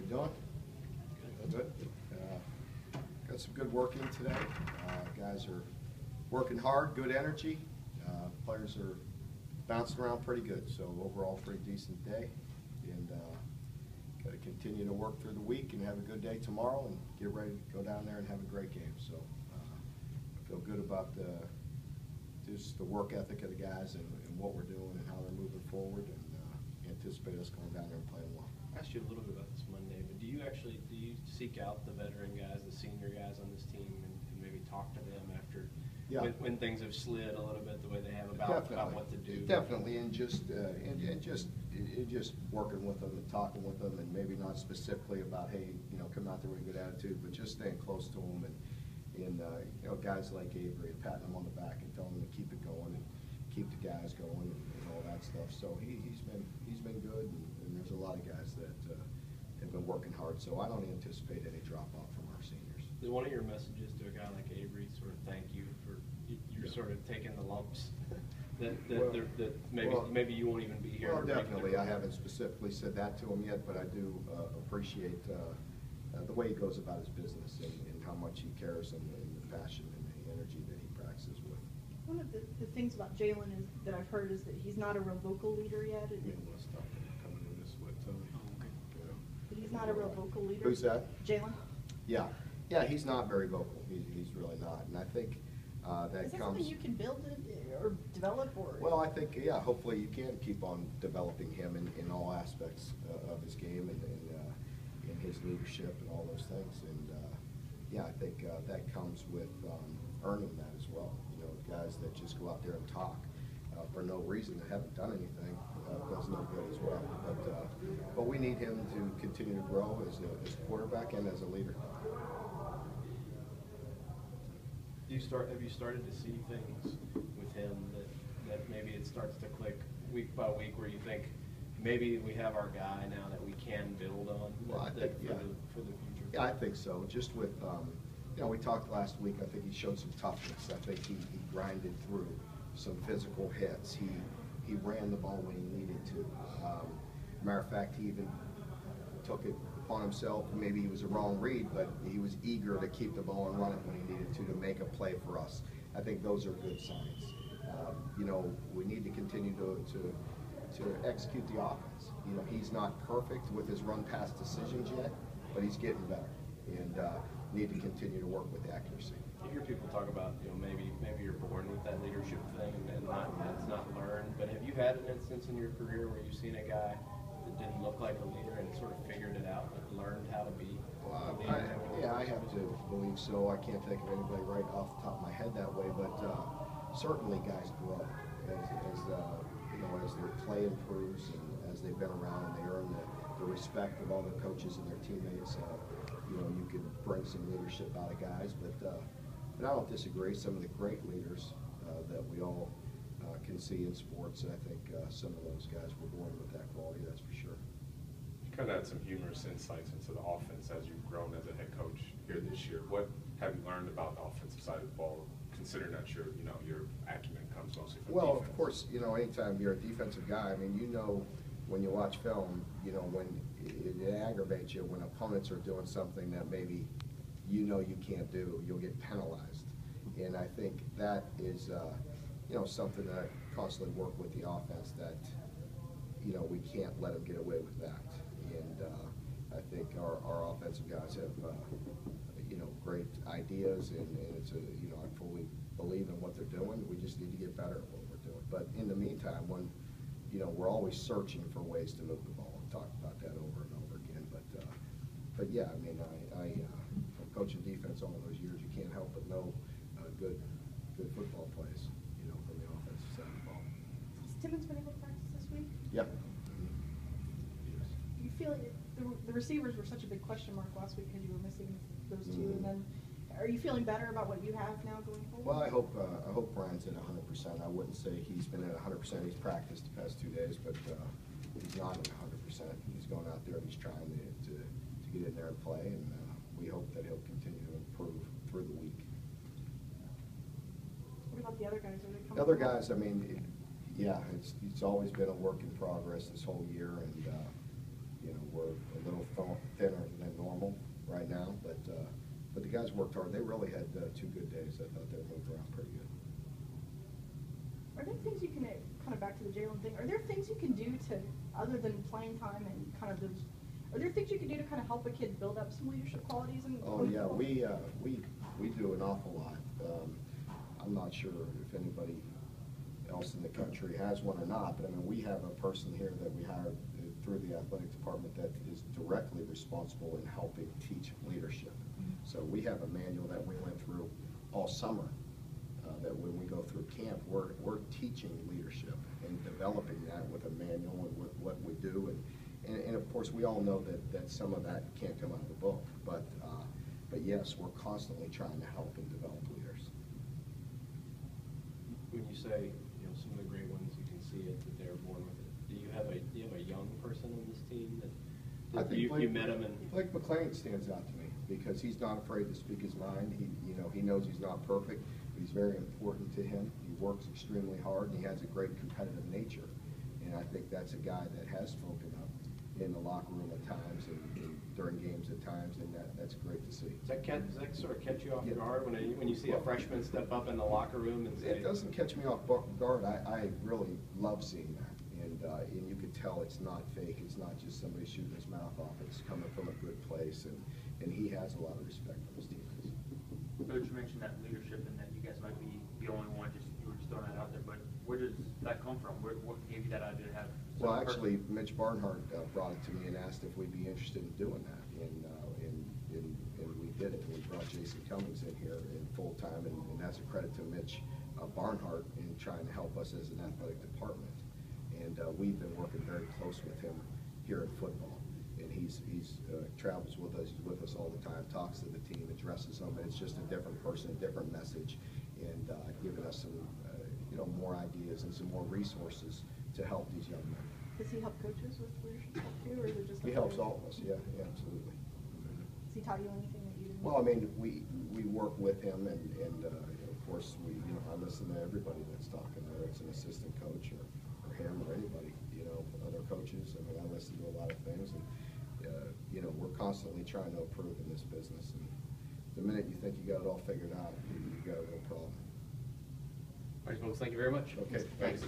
doing? Good. Got some good work in today. Guys are working hard, good energy. Players are bouncing around pretty good, so overall pretty decent day. And got to continue to work through the week and have a good day tomorrow and get ready to go down there and have a great game. So I feel good about just the work ethic of the guys and what we're doing and how they're moving forward, and anticipate us going down there and playing well. I asked you a little bit about this Monday, but do you seek out the veteran guys, the senior guys on this team, and maybe talk to them after when things have slid a little bit the way they have about what to do? Definitely, and just working with them and talking with them, and maybe not specifically about, hey, come out there with a good attitude, but just staying close to them, and guys like Avery and patting them on the back and telling them to keep it going and keep the guys going and all that stuff. So he's been good, and there's a lot of guys that have been working hard. So I don't anticipate any drop off from our seniors. Is one of your messages to a guy like Avery sort of thank you for you're sort of taking the lumps that maybe you won't even be here? Well, definitely. I haven't specifically said that to him yet, but I do appreciate the way he goes about his business and how much he cares and the passion and the energy that he practices with. One of the things about Jalen is that I've heard is that he's not a real vocal leader yet. But he's not a real vocal leader. Who's that? Jalen. Yeah, he's not very vocal. He's really not, and I think that is that comes. Something you can build or develop, or? Well, I think hopefully you can keep on developing him in all aspects of his game and in his leadership and all those things, and I think that comes with earning that as well. Guys that just go out there and talk for no reason, that haven't done anything, does no good as well. But we need him to continue to grow as a quarterback and as a leader. Have you started to see things with him that maybe it starts to click week by week, where you think maybe we have our guy now that we can build on for the future? Yeah, I think so. Just with we talked last week. I think he showed some toughness. I think he grinded through some physical hits. He ran the ball when he needed to. Matter of fact, he even took it upon himself. Maybe he was a wrong read, but he was eager to keep the ball and run it when he needed to make a play for us. I think those are good signs. We need to continue to execute the offense. He's not perfect with his run pass decisions yet, but he's getting better, and need to continue to work with accuracy. You hear people talk about, maybe you're born with that leadership thing and it's not learned, but have you had an instance in your career where you've seen a guy that didn't look like a leader and sort of figured it out and learned how to be a leader? I have to believe so. I can't think of anybody right off the top of my head that way, but certainly guys grow as their play improves and as they've been around and they earn the respect of all their coaches and their teammates. You could bring some leadership out of guys, but I don't disagree. Some of the great leaders that we all can see in sports, I think some of those guys were born with that quality, that's for sure. You kind of had some humorous insights into the offense as you've grown as a head coach here this year. What have you learned about the offensive side of the ball, considering that your acumen comes mostly from defense? Of course, anytime you're a defensive guy, when you watch film, when it aggravates you when opponents are doing something that maybe you can't do, you'll get penalized. And I think that is something that I constantly work with the offense, that we can't let them get away with that. And I think our offensive guys have great ideas, and it's I fully believe in what they're doing. We just need to get better at what we're doing. But in the meantime, when we're always searching for ways to move the ball. We've talked about that over and over again. But yeah, I from coaching defense all those years, you can't help but know good football plays, from the offensive side of the ball. Has Timmons been able to practice this week? Yeah. You feel like the receivers were such a big question mark last week because you were missing those two, and then are you feeling better about what you have now going forward? Well, I hope Brian's at 100%. I wouldn't say he's been at 100%. He's practiced the past 2 days, but he's not at 100%. He's going out there and he's trying to get in there and play, and we hope that he'll continue to improve through the week. What about the other guys? Are they coming? The other guys, it's always been a work in progress this whole year, and we're a little thinner guys worked hard. They really had 2 good days. I thought they moved around pretty good. Are there things you can, kind of back to the Jalen thing, are there things you can do to, other than playing time and kind of those, are there things you can do to kind of help a kid build up some leadership qualities? Oh yeah, we do an awful lot. I'm not sure if anybody else in the country has one or not, but I mean, we have a person here that we hired through the athletic department that is directly responsible in helping teach leadership. So we have a manual that we went through all summer, that when we go through camp, we're teaching leadership and developing that with a manual and with what we do. And of course, we all know that some of that can't come out of the book, but yes, we're constantly trying to help and develop leaders. When you say, you know, some of the great ones, you can see it, that they're born with it. Do you have a young person on this team I that think you Blake, met him and? Blake McLean stands out to me because he's not afraid to speak his mind. He knows he's not perfect, but he's very important to him. He works extremely hard, and he has a great competitive nature. And I think that's a guy that has spoken up in the locker room at times and during games at times, and that's great to see. Does that sort of catch you off Yeah. guard when you see a freshman step up in the locker room and say? It doesn't catch me off guard. I really love seeing that. And you could tell it's not fake. It's not just somebody shooting his mouth off. It's coming from a good place, and he has a lot of respect for his teammates. Coach, you mentioned that leadership and that you guys might be the only one, you were just throwing that out there, but where does that come from? What gave you that idea to have? Well, actually, Mitch Barnhart brought it to me and asked if we'd be interested in doing that, and we did it. We brought Jason Cummings in here in full time, and that's a credit to Mitch Barnhart in trying to help us as an athletic department. And we've been working very close with him here in football, and he's travels with us all the time, talks to the team, addresses them, and it's just a different person, a different message, and giving us some more ideas and some more resources to help these young men. Does he help coaches with leadership stuff too, or is it just? He helps all of us, yeah, absolutely. Has he taught you anything that you didn't? Well, I mean, we work with him, and of course, I listen to everybody that's talking, whether it's an assistant coach or him or anybody, other coaches. I mean, I listen to a lot of things, and we're constantly trying to improve in this business. And the minute you think you got it all figured out, you got a real problem. All right, folks, thank you very much. Okay, thanks.